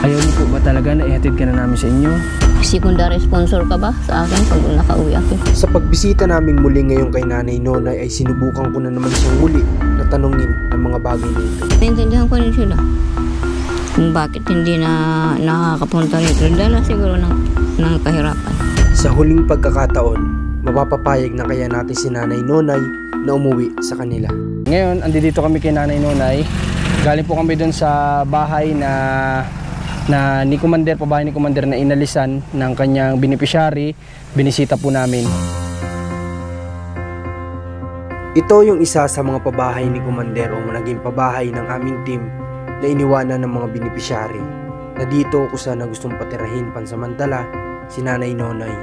Ayaw niyo po ba talaga na ihatid ka na namin sa inyo? Secondary sponsor ka ba sa akin pag nakauwi ako? Sa pagbisita naming muli ngayon kay Nanay Nonay ay sinubukan ko na naman siyang muli na tanungin ang mga bagay nito. Naintindihan ko rin sila kung bakit hindi na nakakapunta rito. Dahil siguro ng kahirapan. Sa huling pagkakataon, mapapapayag na kaya natin si Nanay Nonay na umuwi sa kanila. Ngayon, andito kami kay Nanay Nonay. Galing po kami doon sa bahay na ni Commander, pabahay ni Commander na inalisan ng kanyang beneficiary. Binisita po namin. Ito yung isa sa mga pabahay ni Commander o naging pabahay ng aming team na iniwanan ng mga beneficiary. Na dito kung saan na gustong patirahin pansamantala si Nanay Nonay.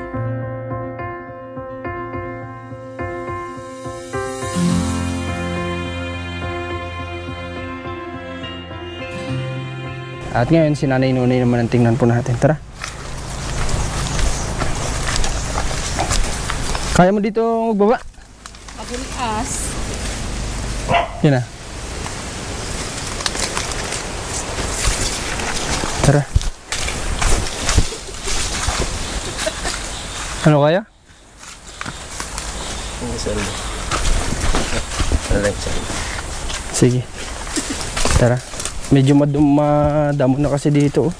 At ngayon, si Nanay Nonay naman ang tingnan po natin. Tara. Kaya mo dito magbaba? Magulias. Yan na. Tara. Ano kaya? Sige. Tara. Medyo madamo na kasi dito.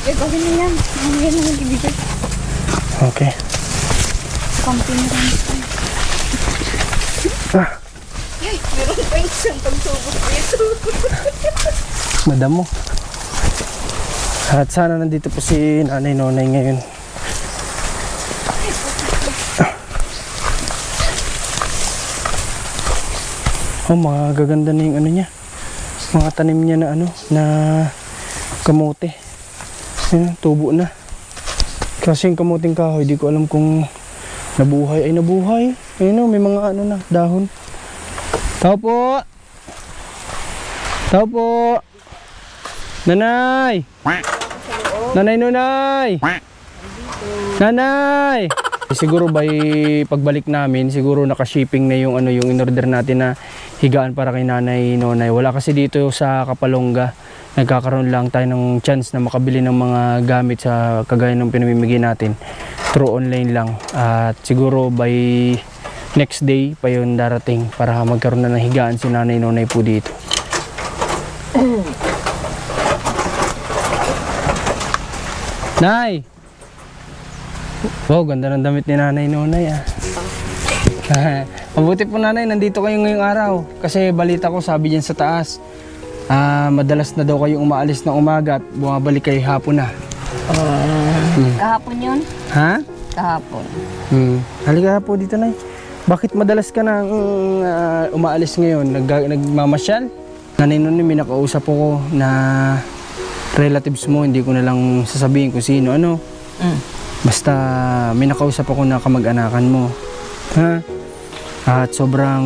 Eh, gawin na yan. Mamaya na magbibigay. Okay. Kampi na rin. Ay, meron pa yung isang pagsubok dito. Madamo. At sana nandito po si Nanay Nonay ngayon. Oh, mga gaganda na yung ano niya. Mga tanim niya na ano, na kamote. Ayan, tubo na. Kasi yung kamuting kahoy, di ko alam kung nabuhay. Ay, nabuhay. Ayun o, may mga ano na, dahon. Tao po! Tao po! Nanay! Nanay Nonay! Nanay! Siguro by pagbalik namin, siguro naka-shipping na yung ano yung in-order natin na higaan para kay Nanay Nonay. Wala kasi dito sa Kapalonga. Nagkakaroon lang tayo ng chance na makabili ng mga gamit sa kagaya ng pinamimigay natin. Through online lang. At siguro by next day pa yun darating para magkaroon na ng higaan si Nanay Nonay po dito. Nay! Wow, ganda ng damit ni Nanay Nonay ah. Mabuti po Nanay, nandito kayo ngayong araw. Kasi balita ko, sabi diyan sa taas, madalas na daw kayong umaalis ng umaga at bumabalik kayo hapon na. Kahapon yun? Ha? Kahapon. Halika po dito Nay. Bakit madalas ka na umaalis ngayon? Nagmamasyal? Nanay Nonay, may nakausap ko na relatives mo, hindi ko na lang sasabihin kung sino ano. Basta may nakausap ako na kamag-anakan mo. Ha? At sobrang,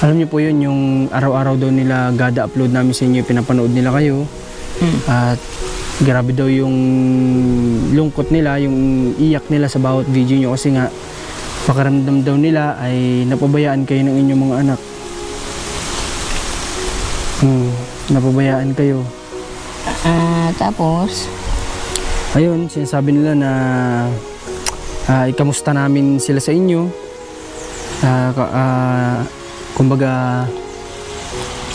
alam niyo po yun, yung araw-araw daw nila gada upload namin sa inyo, pinapanood nila kayo. At grabe daw yung lungkot nila, yung iyak nila sa bawat video nyo kasi nga pakiramdam daw nila ay napabayaan kayo ng inyong mga anak. Napabayaan kayo. Tapos ayun, sinasabi nila na ikamusta namin sila sa inyo. Kumbaga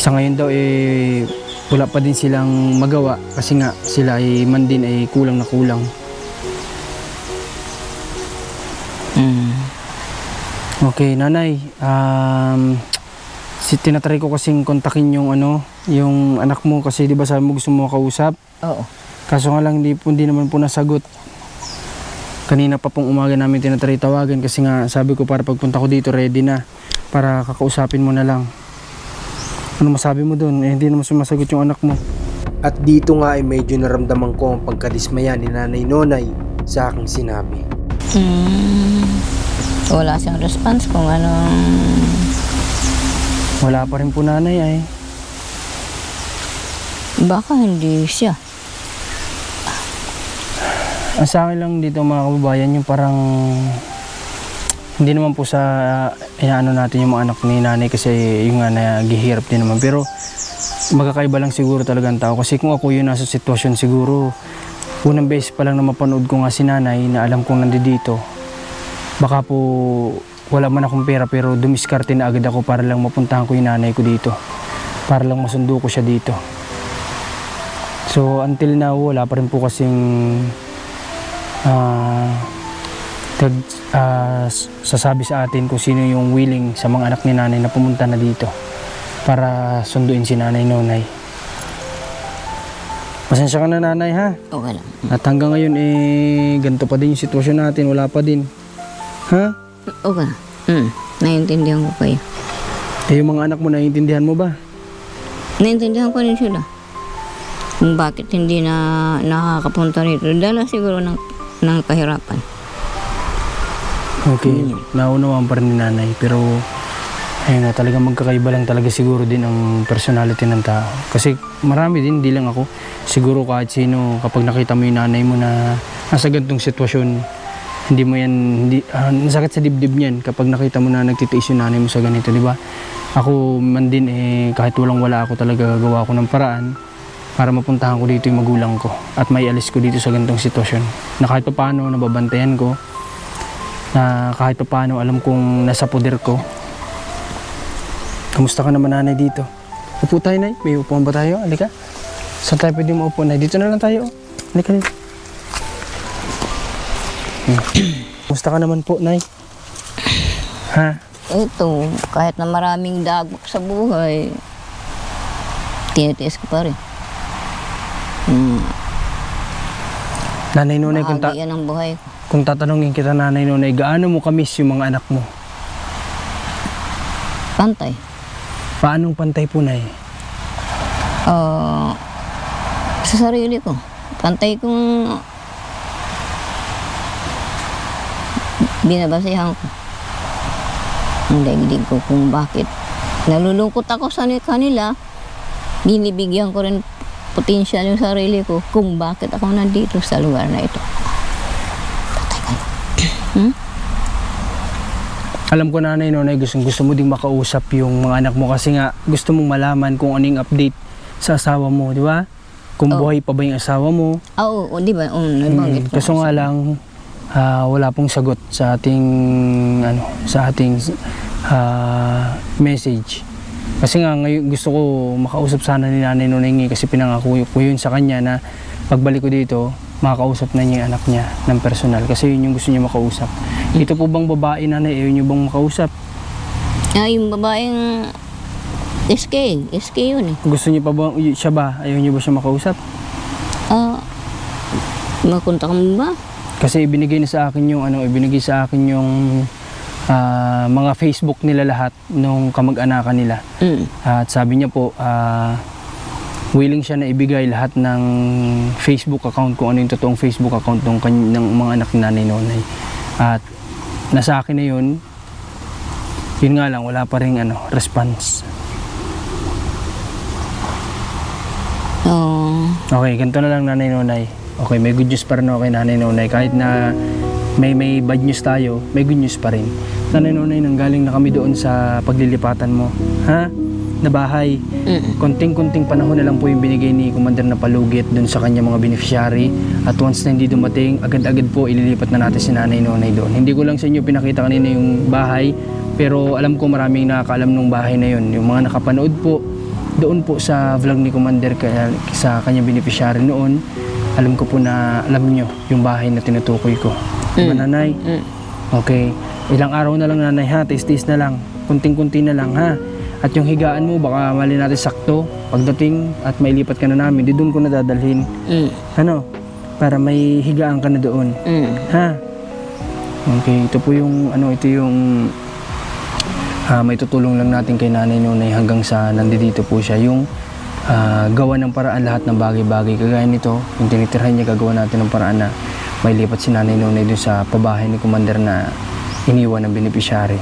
sa ngayon daw wala pa din silang magawa kasi nga sila ay man din ay kulang na kulang. Okay, Nanay, tinatry ko kasing kontakin yung yung anak mo kasi di ba sabi mo gusto mo makausap? oo. Kaso nga lang hindi naman po nasagot. Kanina pa pong umaga namin tinatry tawagan kasi nga sabi ko para pagpunta ko dito ready na para kakausapin mo na lang. Ano masabi mo doon? Hindi naman sumasagot yung anak mo. At dito nga ay medyo naramdaman ko ang pagkadismaya ni Nanay Nonay sa aking sinabi. Wala siyang response kung anong... Wala pa rin po Nanay ay. Baka hindi siya. Ang sa akin lang dito mga kababayan, yung parang hindi naman po sa inaano natin yung mga anak ni Nanay kasi yung nga nagihirap din naman. Pero magkakaiba lang siguro talaga ang tao. Kasi kung ako yun nasa sitwasyon siguro, unang beses pa lang na mapanood ko nga si nanay na alam kong nandito, baka po wala man akong pera pero dumiskarte na agad ako para lang mapuntahan ko yung nanay ko dito. Para lang masundo ko siya dito. So until now, wala pa rin po kasing sasabi sa atin kung sino yung willing sa mga anak ni nanay na pumunta na dito para sunduin si nanay Nonay. Pasensya ka na nanay ha. Okay lang. At hanggang ngayon ganito pa din yung sitwasyon natin, wala pa din. Ha? Okay. Naiintindihan ko kayo. Yung mga anak mo, naiintindihan mo ba? Naiintindihan ko rin sila. Kung bakit hindi na nakakapunta rito. Dala siguro ng kahirapan. Okay, naunawan pa rin ni nanay. Pero ayun nga, talagang magkakaiba lang talaga siguro din ang personality ng tao. Kasi marami din, hindi lang ako. Siguro kahit sino, kapag nakita mo yung nanay mo na nasa ganitong sitwasyon, hindi mo yan, nasakit sa dibdib niyan kapag nakita mo na nagtitiis yung nanay mo sa ganito, di ba? Ako man din, kahit walang-wala ako talaga, gagawa ko ng paraan para mapuntahan ko dito yung magulang ko at may alis ko dito sa ganitong sitwasyon. Na kahit pa paano, nababantayan ko, na kahit pa paano, alam kong nasa poder ko. Kamusta ka naman nanay dito? Upo tayo, nay. May upuan ba tayo? Halika. Saan tayo pwede maupo, nay? Dito na lang tayo. Halika dito. Kamusta ka naman po, nay? Ha? Ito, kahit na maraming dagok sa buhay, tinitiis ko pa rin. Nanay Nonay, Bahagi yan ang buhay ko. kung tatanungin kita nanay Nonay, gaano mo kamiss yung mga anak mo? Pantay. Paanong pantay po, nay? Sa sarili ko. Pantay kong binabasihan ko. Ang daigdig ko kung bakit. Nalulungkot ako sa kanila. Binibigyan ko rin potensyal yung sarili ko kung bakit ako nandito sa lugar na ito. Patay kayo. Alam ko nanay Nonay, gusto mo ding makausap yung mga anak mo kasi nga gusto mong malaman kung anong update sa asawa mo, di ba? Kung buhay pa ba yung asawa mo. Oo, di ba? Nabanggit ko. Kaso nga lang, wala pong sagot sa ating message. Kasi nga ngayon gusto ko makausap sana ni nanay Nonay kasi pinangako ko yun sa kanya na pagbalik ko dito, makakausap na niya yung anak niya ng personal kasi yun yung gusto niya makausap. Ito po bang babae nanay, ayaw niyo bang makausap? Yung babaeng SK yun eh. Gusto niyo pa ba, siya ba, ayaw niyo ba siya makausap? Makunta ka mo ba? Kasi ibinigay sa akin yung mga Facebook nila lahat nung kamag-anakan nila. At sabi niya po, willing siya na ibigay lahat ng Facebook account, kung ano yung totoong Facebook account ng mga anak ni nanay Nonay. At nasa akin na yun nga lang, wala pa rin response. Okay, ganito na lang nanay Nonay. Okay, may good news pa rin ako kay nanay Nonay. Kahit na may bad news tayo, may good news pa rin. Nanay Nonay, nanggaling na kami doon sa paglilipatan mo. Ha? Na bahay. Konting-konting panahon na lang po yung binigay ni Commander na palugit doon sa kanya mga beneficiary. At once na hindi dumating, agad-agad po ililipat na natin si nanay Nonay doon. Hindi ko lang sa inyo pinakita kanina yung bahay, pero alam ko maraming nakakaalam ng bahay na yun. Yung mga nakapanood po doon po sa vlog ni Commander sa kanyang beneficiary noon, alam ko po na alam nyo yung bahay na tinutukoy ko. Diba nanay? Okay. Ilang araw na lang nanay ha, tis-tis na lang. Kunting-kunti na lang ha. At yung higaan mo, baka mali natin sakto. Pagdating at may lipat ka na namin, di doon ko na dadalhin. Ano? Para may higaan ka na doon. Ha? Okay, ito po yung, may tutulong lang natin kay nanay Nonay hanggang sa nandito po siya. Yung gawa ng paraan lahat ng bagay-bagay. Kagaya nito, yung tinitirhan niya, gagawa natin ng paraan na may lipat si nanay Nonay dun sa pabahay ni Commander na iniwan ng beneficiary.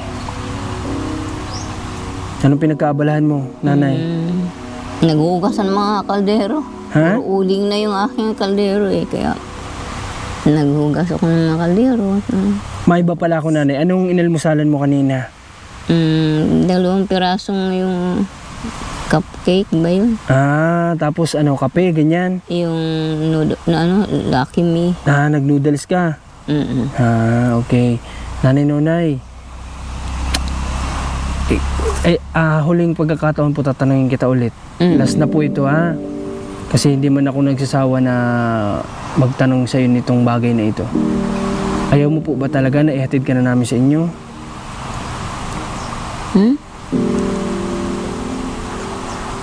Anong pinagkaabalahan mo, nanay? Nag-uugasan mga kaldero. Ha? Pero uling na yung aking kaldero eh. Kaya naghugas ako ng mga kaldero. May iba pala ako, nanay. Anong inalmusalan mo kanina? 2 pirasong yung cake ba yun? Tapos ano, kape, ganyan. Yung Lucky Me. Nag-noodles ka. Okay. Nanay Nonay. Huling pagkakataon po tatanungin kita ulit. Last na po ito ha. Kasi hindi man ako nagsasawa na magtanong sa iyo nitong bagay na ito. Ayaw mo po ba talaga na ihatid ka na namin sa inyo?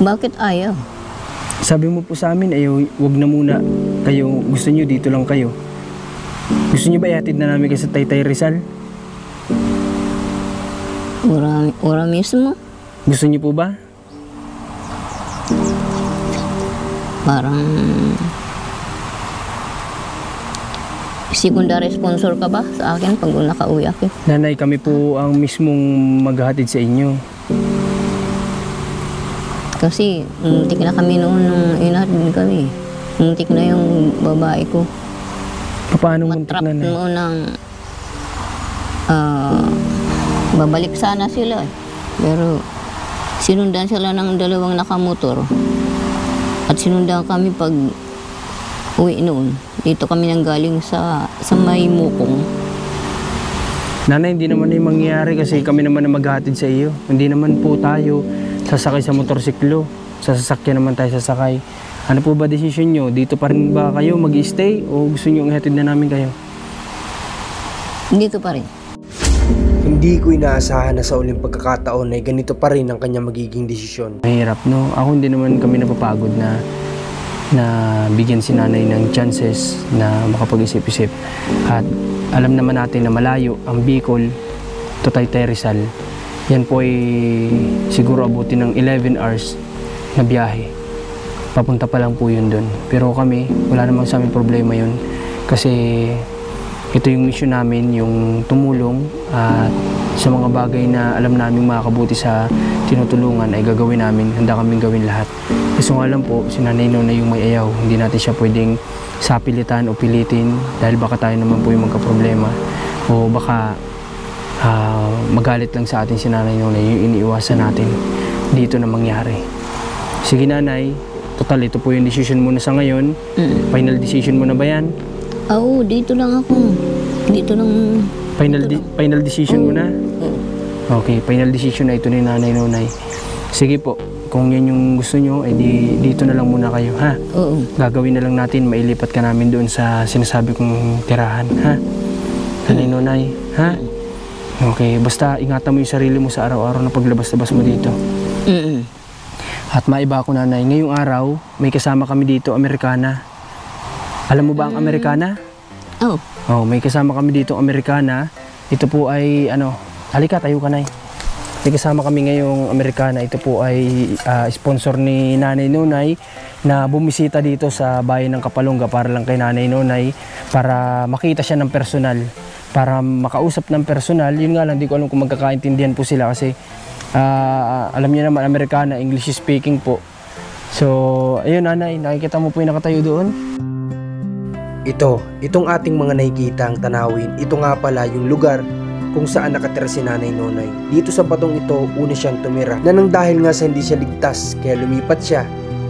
Bakit ayaw? Sabi mo po sa amin, ayaw, wag na muna kayo. Gusto nyo, dito lang kayo. Gusto nyo ba ihatid na namin kayo sa Taytay Rizal? Ora mismo. Gusto nyo po ba? Parang secondary sponsor ka ba sa akin pag nakauwi ako? Nanay, kami po ang mismong maghahatid sa inyo. Kasi muntik na kami noon nung inahatid kami. Muntik na yung babae ko. Paano muntik Matrap na na? noon ng babalik sana sila. Pero sinundan sila ng dalawang nakamotor. At sinundan kami pag uwi noon. Dito kami nang galing sa may Mukong. Nanay, hindi naman yung mangyayari kasi kami naman na maghahatid sa iyo. Hindi naman po tayo sasakay sa motorsiklo. Sa sasakyan naman tayo sasakay. Ano po ba desisyon nyo? Dito pa rin ba kayo mag-stay o gusto nyo ihatid na namin kayo? Dito pa rin. Hindi ko inaasahan na sa uling pagkakataon ay ganito pa rin ang kanyang magiging desisyon. Mahirap, no? Ako hindi naman kami napapagod na bigyan si nanay ng chances na makapag-isip-isip. At alam naman natin na malayo ang Bicol to Taytay Rizal. Yan po ay siguro abutin ng 11 hours na biyahe. Papunta pa lang po yun dun. Pero kami, wala namang sa amin problema yun. Kasi ito yung mission namin, yung tumulong at sa mga bagay na alam namin makakabuti sa tinutulungan ay gagawin namin. Handa kaming gawin lahat. Kasi nga lang po, si Nanay Nonay yung may ayaw. Hindi natin siya pwedeng sapilitan o pilitin dahil baka tayo naman po yung magkaproblema. O baka magalit lang sa atin si Nanay Nonay, yung iniiwasan natin dito na mangyari. Sige Nanay, total ito po yung decision mo na sa ngayon. Final decision mo na ba yan? Oo, dito lang ako. Dito lang. Final decision mo na? Okay, final decision na ito ni Nanay Nonay. Sige po, kung yan yung gusto nyo, dito na lang muna kayo, ha? Oo. Gagawin na lang natin, mailipat ka namin doon sa sinasabi kong tirahan, ha? Nanay Nonay, ha? Okay, basta ingatan mo yung sarili mo sa araw-araw na paglabas-labas mo dito. At maiba ako Nanay, ngayong araw, may kasama kami dito, Amerikana. Alam mo ba ang Amerikana? Oo. Oh, may kasama kami dito, Amerikana. Ito po ay, halika, tayo ka Nay. May kasama kami ngayong Amerikana. Ito po ay sponsor ni Nanay Nonay na bumisita dito sa bayan ng Kapalonga para lang kay Nanay Nonay para makita siya ng personal, para makausap ng personal. Yun nga lang, di ko alam kung magkakaintindihan po sila kasi alam niyo naman, Amerikana, English speaking po. So, ayun Nanay, nakikita mo po yung nakatayo doon. Itong ating mga nakikita ang tanawin, ito nga pala yung lugar kung saan nakatira si Nanay Nonay. Dito sa batong ito, una siyang tumira na nang dahil nga sa hindi siya ligtas, kaya lumipat siya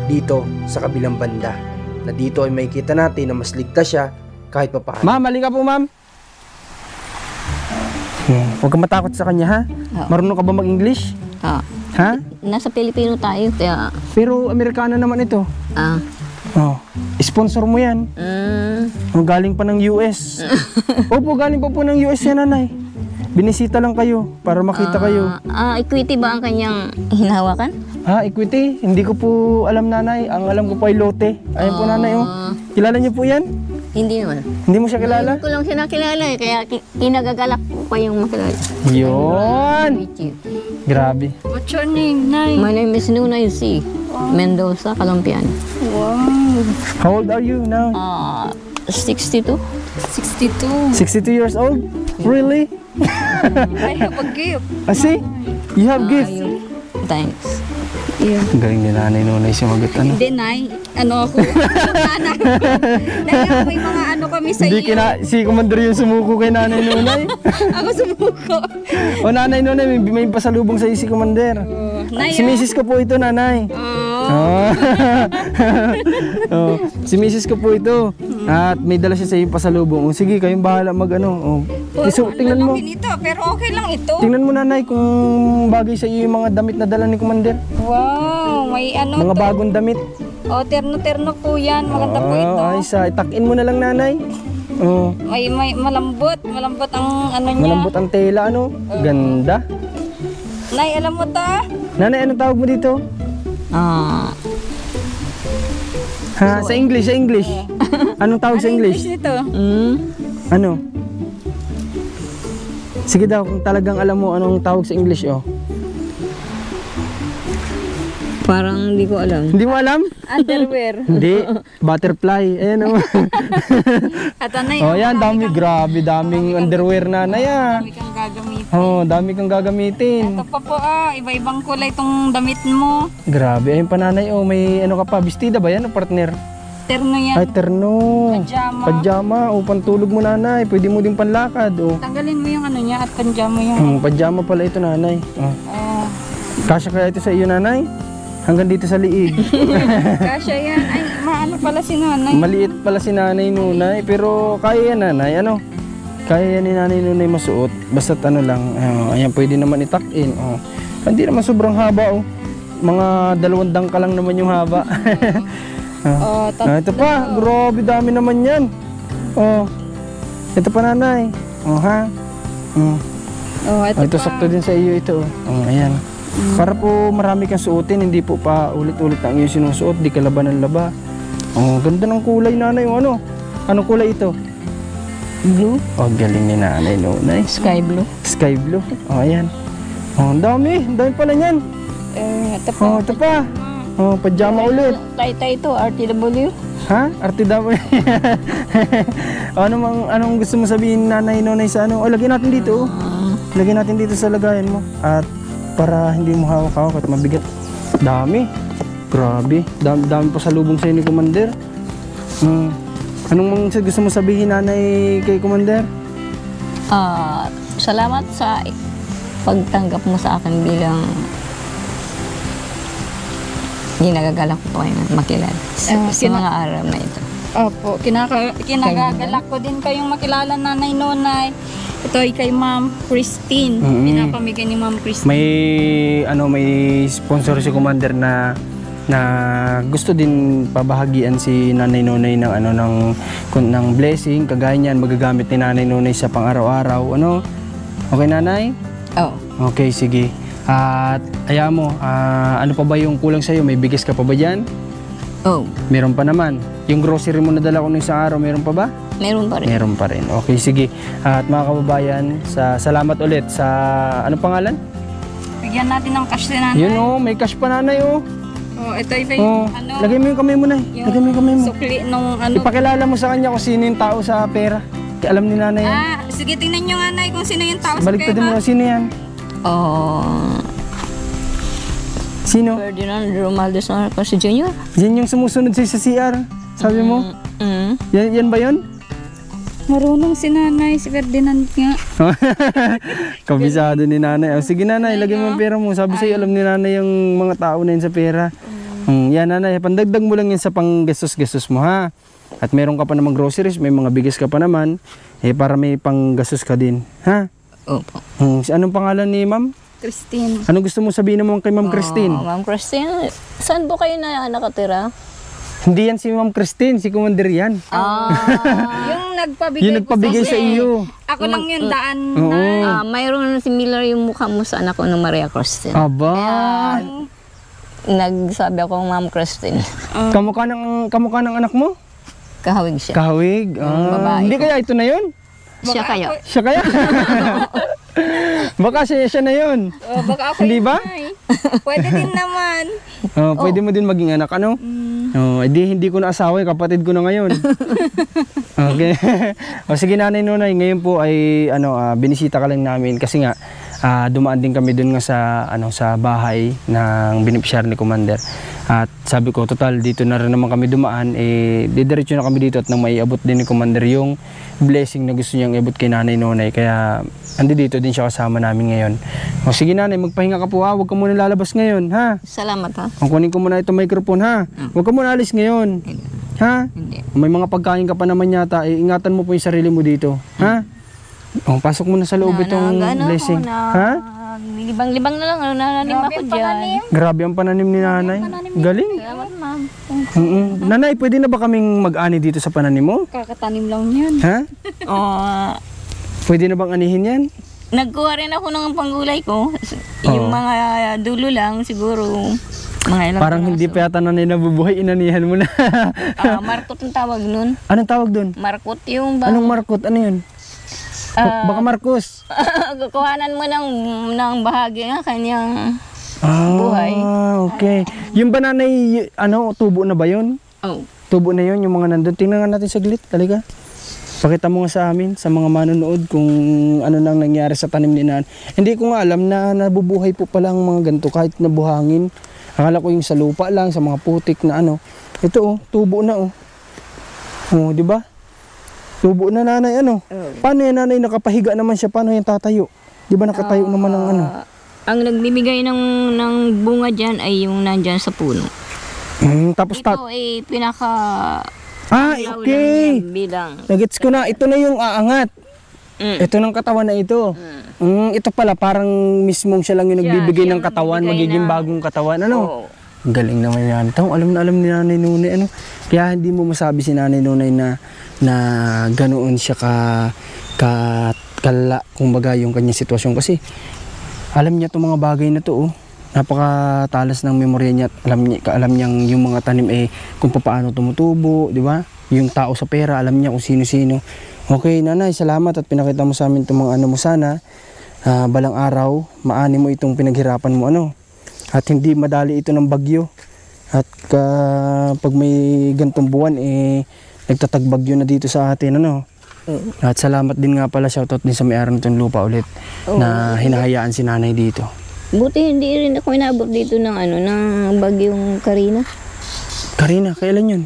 dito sa kabilang banda. Na dito ay makikita natin na mas ligtas siya kahit papaano. Ma'am, halika po ma'am. Huwag kang matakot sa kanya ha. Marunong ka ba mag-English? Ha? Nasa Pilipino tayo, kaya... Pero Amerikana naman ito. Sponsor mo yan. Galing pa ng US. Opo, galing pa po ng US yan Nanay. Binisita lang kayo para makita kayo. Equity ba ang kanyang hinahawakan? Equity? Hindi ko po alam Nanay. Ang alam ko po ay lote. Ayun po Nanay. Kilala niyo po yan? Hindi naman. Hindi mo siya kilala? Hindi ko lang siya nakilala kaya kinagagalak ko pa yung makilala. Yun! Grabe. What's your name, Nay? My name is Nunay C. Mendoza, Calompian. Wow. How old are you now? 62. 62. 62 years old? Really? I have a gift. See? You have gift. Thanks. Yun. Ang galing ni Nanay Nonay sumagot ano. Hindi, Nay. Ano ako? Nanay. Dahil may mga ano kami sa Hindi iyo. si Commander yung sumuko kay Nanay Nonay. Ako sumuko. O Nanay Nonay, may pasalubong sa iyo si Commander. Nay, Si Mrs. ko po ito, Nanay. Oh. Oh, si Mrs. ko po ito. At may dala siya sa iyo pasalubong. O, sige, kayong bahala mag ano. Oh. Tingnan mo. Ito, pero okay lang ito. Tingnan mo, Nanay, kung bagay sa iyo yung mga damit na dala ni Commander. Wow, may ano Mga to. bagong damit. Oh, terno-terno po yan. Maganda po ito. Ay, itakin mo na lang, Nanay. Oh. May malambot. Malambot ang ano niya. Malambot ang tela, ano? Ganda. Nay, alam mo ta? Nanay, anong tawag mo dito? Ah, Ha, sa English, sa English. Anong tawag sa English? Nito. Ano? Sige daw, kung talagang alam mo anong tawag sa English, oh. parang hindi ko alam. Hindi mo alam? Underwear. Hindi. Butterfly. Ayan, oh. At Nay, Oh, yan, dami. Grabe, daming underwear, Nanay, ah. dami kang gagamitin. Oh, dami kang gagamitin. Ito pa po iba-ibang kulay itong damit mo. Grabe, ayun pa, Nanay, oh. May ano ka pa, bestida ba yan, o partner? Terno yan. Ay, terno. Pajama. Pajama. O, pantulog mo, Nanay. Pwede mo din panlakad, oh. Tanggalin mo yung ano niya at pajama yung... Pajama pala ito, Nanay. Oh. Oh, Kasya kaya ito sa iyo, Nanay? Hanggang dito sa liig. kasya yan. Ay, maano pala si Nanay. Maliit pala si Nanay Nunay, pero kaya yan, Nanay. Ano? Kaya yan ni Nanay Nunay masuot. Basta't ano lang, ayan, pwede naman itak-in. Oh. Hindi naman sobrang haba, oh. Mga 2 dangka lang naman yung haba. Oh, Ito pa, grabe dami naman yan. Oh. Ito pa, Nanay. Oh, ha? Oh, Ito sakto din sa iyo ito. Oh, ayan. Para po marami kang suotin, hindi po pa ulit-ulit ang iyong sinusuot, di ka laban-laba. Oh, ganda ng kulay, Nanay. Yung ano? Anong kulay ito? Blue? Oh, galing ni Nanay Nunay. Sky blue? Sky blue. Oh, ayan. Oh, ang dami. Ang dami pala niyan. ito pa. Oh, ito pa. Oh, pajama ulit. Tay-tay ito, RTW. Ha? Arte daw. Anong gusto mo sabihin, Nanay Nunay, sa ano? Oh, lagyan natin dito. Oh. Lagyan natin dito sa lagayan mo. At para hindi mo hawak-hawak at mabigat. Dami. Grabe. Dami pa sa lubong sa'yo ni Commander. Anong gusto mo sabihin, Nanay, kay Commander? Salamat sa pagtanggap mo sa akin bilang ginagagalak ko kayo makilala sa mga araw na ito. Opo, kinagagalak ko din kayong makilala, Nanay Nonay. Ito ay kay Ma'am Christine. Pinapamigay ni Ma'am Christine. May sponsor si Commander na gusto din pabahagian si Nanay Nonay ng blessing. Kagaya niyan, magagamit ni Nanay Nonay sa pang-araw-araw. Ano? Okay, Nanay? Oh. Okay, sige. At ayaw mo, ano pa ba yung kulang sa'yo? May bigas ka pa ba dyan? Oh. Meron pa naman. Yung grocery mo na dala ko ng isang araw, meron pa ba? Meron pa rin. Meron pa rin. Okay, sige. At mga kababayan, salamat ulit sa, anong pangalan? Bigyan natin ng cash si Nanay. Yun, oh, may cash pa, Nanay, oh. Oh, ito ay Oh, ano, lagay mo yung kamay mo, Nay. Lagay mo yung kamay mo. sukli nung ano. Ipakilala mo sa kanya kung sino yung tao sa pera. Kaya alam ni Nanay yan. Sige, tingnan nyo nga, Nay, kung sino yung tao sa Baliktad pera. mo, sino yan? Oh. Sino? Ferdinand Romualdez Marcos Jr. Yan yung sumusunod sa'yo sa CR. Sabi mo? Yan ba yun? Marunong si Nanay, si Ferdinand nga. Kabisado ni Nanay. Oh, sige, Nanay, lagay mo ang pera mo. Sabi sa'yo, alam ni Nanay yung mga tao na yun sa pera. Yan, Nanay, pandagdag mo lang yun sa panggastos-gastos mo, ha? At meron ka pa namang groceries, may mga bigas ka pa naman, para may panggastos ka din, ha? Opo. Anong pangalan ni Ma'am? Christine. Anong gusto mo sabihin naman kay Ma'am Christine? Ma'am Christine, saan po kayo nakatira? Hindi yan si Ma'am Christine, si Commander yan. Yung nagpabigay, Yung nagpabigay sa iyo. Ako lang yung daan. Oo. Mayroon similar yung mukha mo sa anak ko ng Maria Christine. Aba. Nagsabi ako, Ma'am Christine. Kamukha ng anak mo? Kahawig siya. Kahawig. babae Hindi ko. kaya ito na yun? Siya kaya. Siya kaya? Baka siya na yun. Baka ako Hindi yun, ba? Nay. Pwede din naman. Pwede mo din maging anak, ano? Hindi ko na asawa, kapatid ko na ngayon. Okay. O sige, Nanay Nonay, ngayon po ay binisita ka lang namin kasi nga dumaan din kami dun nga sa bahay ng beneficiary ni Commander. At sabi ko, total dito na rin naman kami dumaan, didiretso na kami dito at nang maiabot din ni Commander yung blessing na gusto niyang iabot kay Nanay Nonay. Kaya andi dito din siya kasama namin ngayon. O sige Nanay, magpahinga ka po ha, huwag ka muna lalabas ngayon ha. Salamat ha. Kunin ko muna itong microphone ha. Huwag ka muna alis ngayon. Ha? Hindi. May mga pagkain ka pa naman yata, ingatan mo po yung sarili mo dito. Ha? O, pasok mo na sa loob itong blessing. Ha? Libang-libang na lang, nananim ako dyan. Grabe ang pananim ni Nanay. Galing. Salamat ma'am. Nanay, pwede na ba kaming mag-ani dito sa pananim mo? Kakatanim lang yan. Ha? Oh, Pwede na bang anihin yan? nagkuha rin ako ng panggulay ko. Yung mga dulo lang siguro. Mga ilang Parang hindi pa yata Nanay nabubuhay, inanihan mo na. Markot ang tawag nun. Anong tawag doon? Markot yung Anong Markot? Ano yun? Baka Marcos. kukuhanan mo ng bahagi ng kanyang buhay. Okay. Yung ba Nanay, tubo na ba yun? Oh. Tubo na yun, yung mga nandun. Tingnan nga natin saglit, talaga. Pakita mo nga sa amin, sa mga manonood, kung ano nang nangyari sa tanim ni Nanay. Hindi ko nga alam na nabubuhay po pala ang mga ganito kahit nabuhangin. Akala ko yung sa lupa lang, sa mga putik na ano. Ito tubo na Oh, di ba? Tubo na Nanay Paano yan Nanay, nakapahiga naman siya, paano yan tatayo? Di ba nakatayo naman ng Ang nagbibigay ng bunga dyan ay yung nandyan sa puno. Tapos Ito ay pinaka okay. Bilang. Nagets ko na, ito na yung aangat. Ito ng katawan na ito. Ito pala, parang mismong siya lang yung nagbibigay ng katawan, magiging bagong katawan. Oo. Ang galing naman yan. Alam na alam ni Nanay Nonay. Kaya hindi mo masabi si Nanay Nonay na ganoon siya kala, kumbaga yung kanyang sitwasyon. Kasi alam niya itong mga bagay na to. Napakatalas ng memorya niya. Alam niyang yung mga tanim kung paano tumutubo, di ba? Yung tao sa pera, alam niya kung sino-sino. Okay, Nanay, salamat at pinakita mo sa amin itong mga mo sana. Balang araw, maani mo itong pinaghirapan mo At hindi madali ito ng bagyo. At pag may gantong buwan, nagtatagbagyo na dito sa atin. At salamat din nga pala, shoutout din sa may-ari nitong lupa ulit na hinahayaan si Nanay dito. Buti hindi rin ako inabot dito ng ng bagyong Karina. Karina, kailan yun?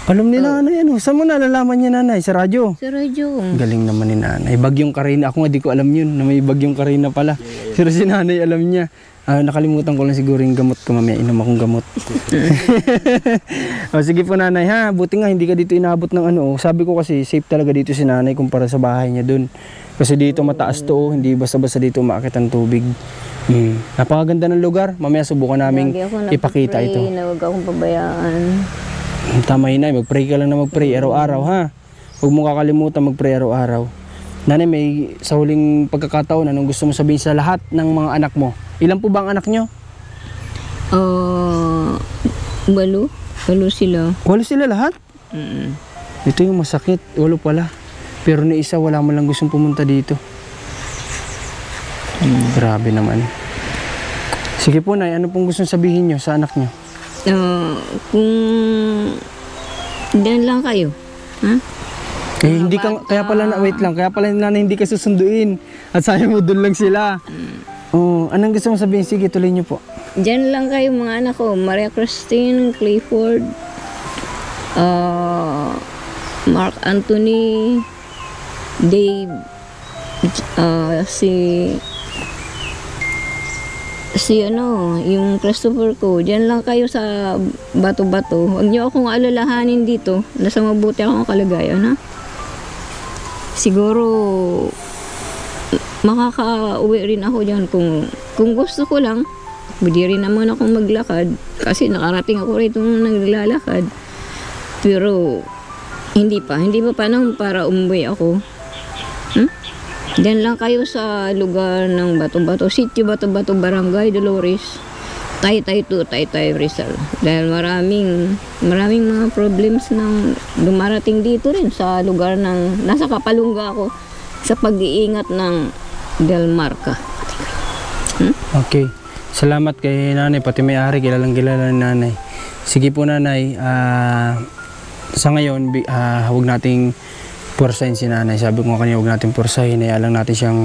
Alam ni Nanay Saan mo nalalaman niya Nanay? Sa radyo? Sa radyo. Galing naman ni Nanay. Bagyong Karina. Ako nga di ko alam yun na may bagyong Karina pala. Pero si Nanay alam niya. Nakalimutan ko lang siguro yung gamot ko. Mamaya inom akong gamot. Sige po Nanay ha. Buti nga hindi ka dito inabot ng Sabi ko kasi safe talaga dito si Nanay kumpara sa bahay niya dun. Kasi dito mataas to. Hindi basta-basta dito umaakit ang tubig. Napakaganda ng lugar. Mamaya subukan namin ipakita ito. Na huwag akong pabayaan. Tama Nanay, mag-pray ka lang na mag-pray araw-araw ha. Huwag mo kakalimutan mag-pray araw-araw. Nanay, may sa huling pagkakataon, anong gusto mo sabihin sa lahat ng mga anak mo? Ilan po ba ang anak nyo? 8 sila. 8 sila lahat? Ito yung masakit, 8 pala. Pero ni isa wala man lang gustong pumunta dito. Grabe naman. Sige po Nay, ano pong gustong sabihin nyo sa anak nyo? Kung diyan lang kayo, ha? Hindi ka, kaya pala kaya pala Nanay hindi ka susunduin. At sabi mo doon lang sila. Anong gusto mong sabihin? Sige, tuloy nyo po. Diyan lang kayo mga anak ko. Maria Christine, Clifford, Mark Anthony, Dave, yung Christopher ko. Diyan lang kayo sa bato-bato. Huwag niyo akong alalahanin dito. Nasa mabuti akong kalagayan, ha? Siguro makaka-uwi rin ako dyan kung gusto ko lang. Pwede rin naman akong maglakad kasi nakarating ako rito naglalakad. Pero hindi pa panahon para umuwi ako. Diyan lang kayo sa lugar ng Bato-Bato, Sitio Bato-Bato, Barangay Dolores, Taytay 2, Taytay Rizal. Dahil maraming mga problems nang dumarating dito rin sa lugar ng nasa Kapalungga ako sa pag-iingat ng Delmarca. Okay. Salamat kay Nanay, pati may-ari, kilalang kilala ni Nanay. Sige po Nanay, sa ngayon, huwag nating pursahin si nanay. Sabi ko nga kanina, huwag natin pursahin, lang natin siyang,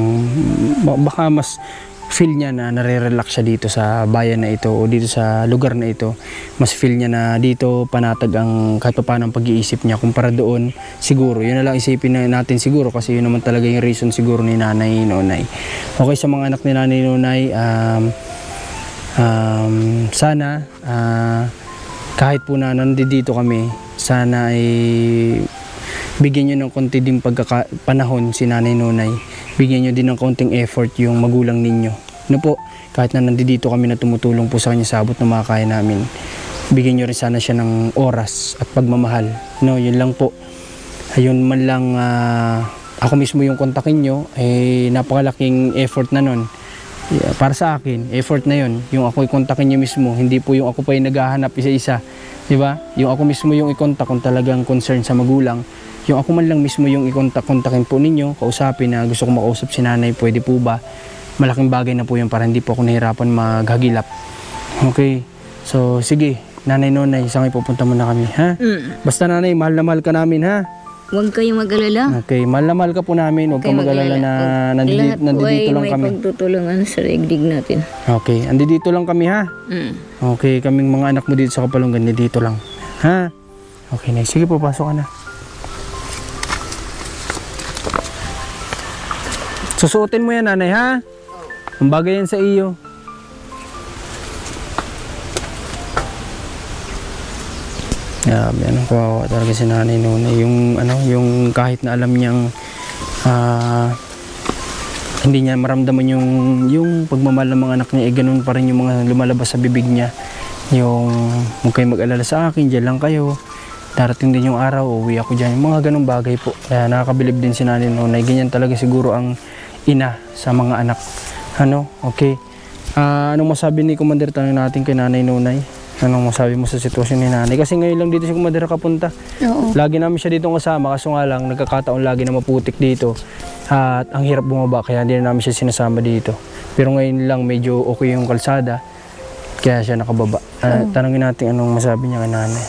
baka mas feel niya na nare-relax siya dito sa bayan na ito o dito sa lugar na ito. Mas feel niya na dito panatag ang kahit pa paano ang pag-iisip niya kumpara doon. Siguro yun na lang isipin natin siguro, kasi yun naman talaga yung reason siguro ni Nanay Nonay. Okay, sa mga anak ni Nanay Nonay, sana kahit po na nandito kami, sana ay bigyan nyo ng konti ding panahon si Nanay Nonay. Bigyan nyo din ng konting effort yung magulang ninyo. No po, kahit na nandito kami na tumutulong po sa kanya sa abot ng mga kaya namin, bigyan nyo rin sana siya ng oras at pagmamahal. No, yun lang po. Ayun man lang, ako mismo yung kontakin nyo, napakalaking effort na nun. Para sa akin, effort na yun. Yung ako i-kontakin nyo mismo, hindi po yung ako pa yung naghahanap isa-isa. Diba? Yung ako mismo yung i-kontak kung talagang concern sa magulang. Yung ako man lang mismo yung i-kontakin po ninyo, kausapin na gusto ko makausap si nanay, pwede po ba? Malaking bagay na po yun para hindi po ako nahirapan maghagilap. Okay, so sige, Nanay Nonay, saan kayo pupunta muna kami, ha? Basta nanay, mahal na mahal ka namin, ha? Huwag kayong mag-alala. Okay, mahal na mahal ka po namin, huwag kang mag-alala na nandito lang kami. Lahat po ay may pagtutulungan sa daigdig natin. Okay, andito lang kami, ha? Okay, kaming mga anak mo dito sa Kapalunggan, dito lang, ha? Okay, na, sige po, pasok ka na. Susuotin mo yan, nanay, ha? Ang bagay yan sa iyo. Yan, kawawa talaga si Nanay Nonay. Yung kahit na alam niyang hindi niya maramdaman yung pagmamahal ng mga anak niya, ganun pa rin yung mga lumalabas sa bibig niya. Yung huwag kayo mag-alala sa akin, dyan lang kayo. Darating din yung araw, uwi ako dyan. Yung mga ganung bagay po. Kaya nakakabilib din si Nanay Nonay. Ganyan talaga siguro ang ina sa mga anak. Okay. Anong masabi ni Commander? Tanong natin kay Nanay Nonay. Anong masabi mo sa sitwasyon ni nanay? Kasi ngayon lang dito si Commander kapunta. Oo. Lagi namin siya dito kasama, kaso nga lang nagkakataon lagi na maputik dito. At ang hirap bumaba, kaya hindi na namin siya sinasama dito. Pero ngayon lang medyo okay yung kalsada, kaya siya nakababa. Tanongin natin anong masabi niya kay nanay.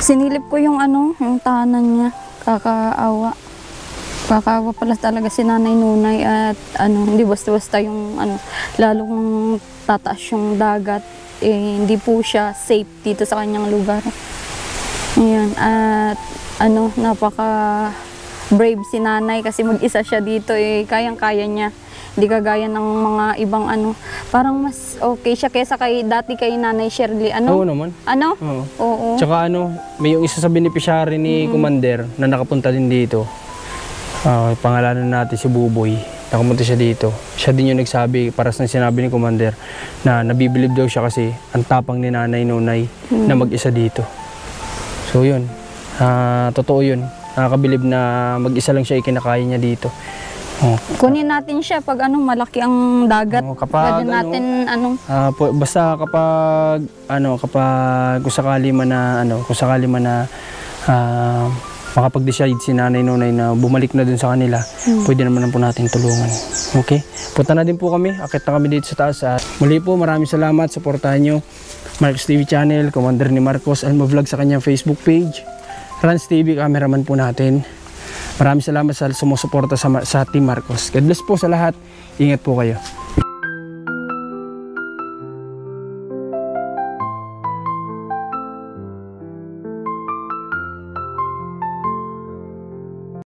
Sinilip ko yung yung tahanan niya. Kakaawa. Kakaawa pala talaga si Nanay Nonay at hindi basta-basta yung lalong tataas yung dagat. Hindi po siya safe dito sa kanyang lugar. Ayan. At napaka brave si nanay kasi mag-isa siya dito, kayang-kaya niya. Hindi kagaya ng mga ibang parang mas okay siya kaysa dati kay Nanay Shirley. Oo naman. Oo. Tsaka may yung isa sa beneficiary ni Commander na nakapunta din dito. Pangalanan natin si Buboy. Nakapunta siya dito. Siya din yung nagsabi, para sa sinabi ni Commander, na nabibilib daw siya kasi ang tapang ni Nanay Nonay na mag-isa dito. So yun, totoo yun. Nakakabilib na mag-isa lang siya, ikinakaya niya dito. Kunin natin siya pag malaki ang dagat. Kapag pwede natin basta kapag kung sakali man na makapag-decide si Nanay Nonay na bumalik na dun sa kanila, pwede naman po natin tulungan. Okay? Punta na din po kami. Akit na kami dito sa taas. At muli po, maraming salamat. Supportahan nyo Marcos TV channel, Commander ni Marcos, Alma Vlog sa kanyang Facebook page, Rans TV, cameraman po natin. Maraming salamat sa sumusuporta sa Team Marcos. God bless po sa lahat. Ingat po kayo.